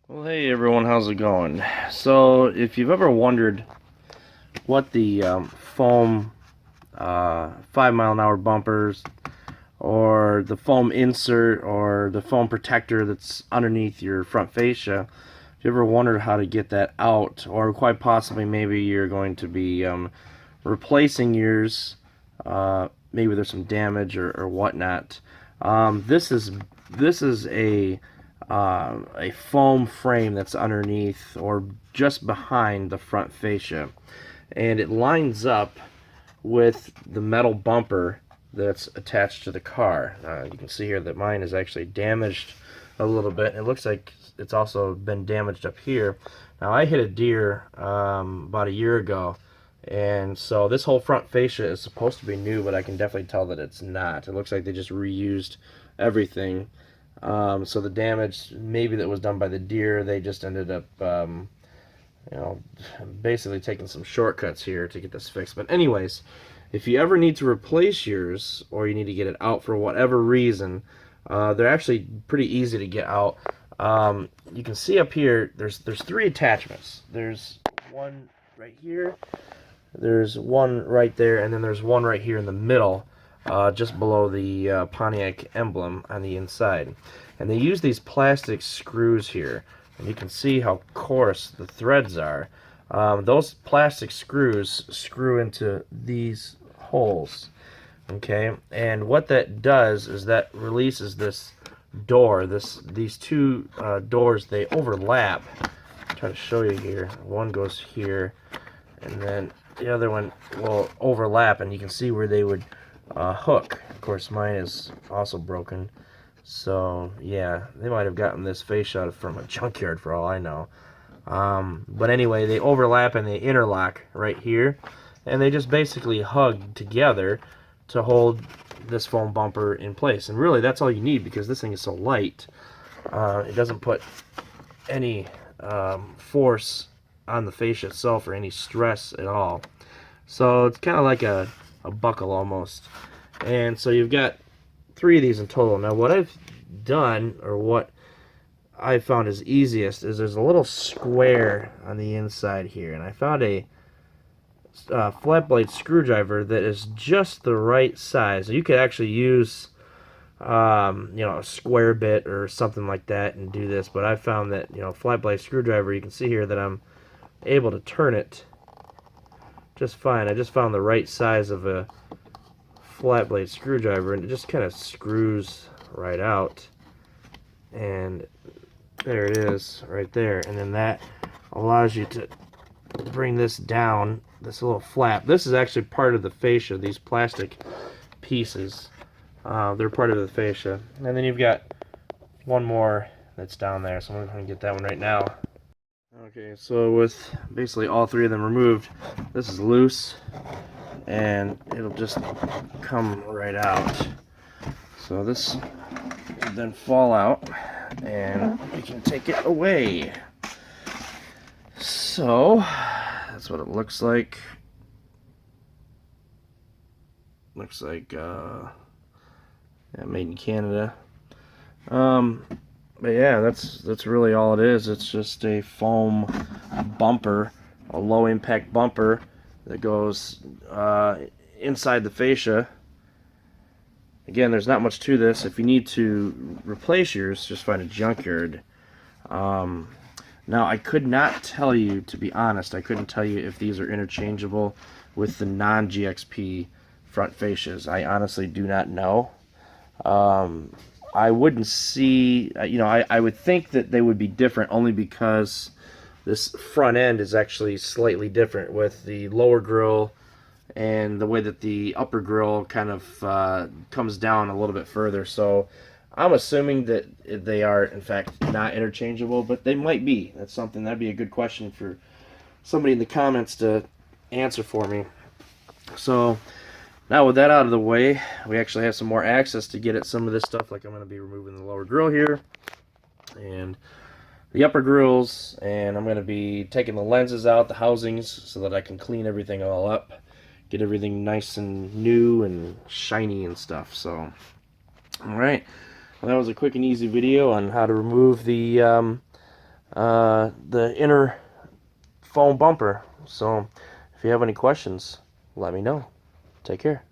Well, hey everyone, how's it going? So, if you've ever wondered what the foam 5 mile an hour bumpers, or the foam insert, or the foam protector that's underneath your front fascia, if you ever wondered how to get that out, or quite possibly maybe you're going to be replacing yours, maybe there's some damage or whatnot. This is a foam frame that's underneath or just behind the front fascia, and it lines up with the metal bumper that's attached to the car. You can see here that mine is actually damaged a little bit. It looks like it's also been damaged up here. Now, I hit a deer about a year ago, and so this whole front fascia is supposed to be new, but I can definitely tell that it's not. It looks like they just reused everything. So the damage maybe that was done by the deer, they just ended up you know, basically taking some shortcuts here to get this fixed. But anyways, if you ever need to replace yours, or you need to get it out for whatever reason, they're actually pretty easy to get out. You can see up here, there's three attachments. There's one right here, there's one right there, and then there's one right here in the middle, just below the Pontiac emblem on the inside. And they use these plastic screws here, and you can see how coarse the threads are. Those plastic screws screw into these holes, okay? And what that does is that releases this door. These two doors, they overlap. I'll try to show you here. One goes here, and then the other one will overlap, and you can see where they would hook. Of course, mine is also broken. So, yeah, they might have gotten this fascia from a junkyard for all I know. But anyway, they overlap and they interlock right here. And they just basically hug together to hold this foam bumper in place. And really, that's all you need, because this thing is so light. It doesn't put any force on the fascia itself or any stress at all. So it's kind of like a buckle almost. And so you've got three of these in total. Now, what I've done, or what I found is easiest, is there's a little square on the inside here, and I found a flat blade screwdriver that is just the right size. You could actually use a square bit or something like that and do this, but I found that, flat blade screwdriver, you can see here that I'm able to turn it just fine. I just found the right size of a flat blade screwdriver, and it just kind of screws right out, and there it is right there. And then that allows you to bring this down, this little flap. This is actually part of the fascia. These plastic pieces, they're part of the fascia. And then you've got one more that's down there, so I'm going to get that one right now. Okay, so with basically all three of them removed, this is loose, and it'll just come right out. So this will then fall out, and you can take it away. So that's what it looks like. Looks like yeah, made in Canada. But yeah, that's really all it is. It's just a foam bumper, a low impact bumper that goes inside the fascia. Again, there's not much to this. If you need to replace yours, just find a junkyard. Now, I could not tell you, to be honest, I couldn't tell you if these are interchangeable with the non-GXP front fascias. I honestly do not know. I wouldn't see, I would think that they would be different, only because this front end is actually slightly different with the lower grill and the way that the upper grill kind of comes down a little bit further. So I'm assuming that they are, in fact, not interchangeable, but they might be. That'd be a good question for somebody in the comments to answer for me. So now with that out of the way, we actually have some more access to get at some of this stuff. Like, I'm going to be removing the lower grill here and the upper grills, and I'm going to be taking the lenses out, the housings, so that I can clean everything all up, get everything nice and new and shiny and stuff. So, alright, well, that was a quick and easy video on how to remove the the inner foam bumper. So if you have any questions, let me know. Take care.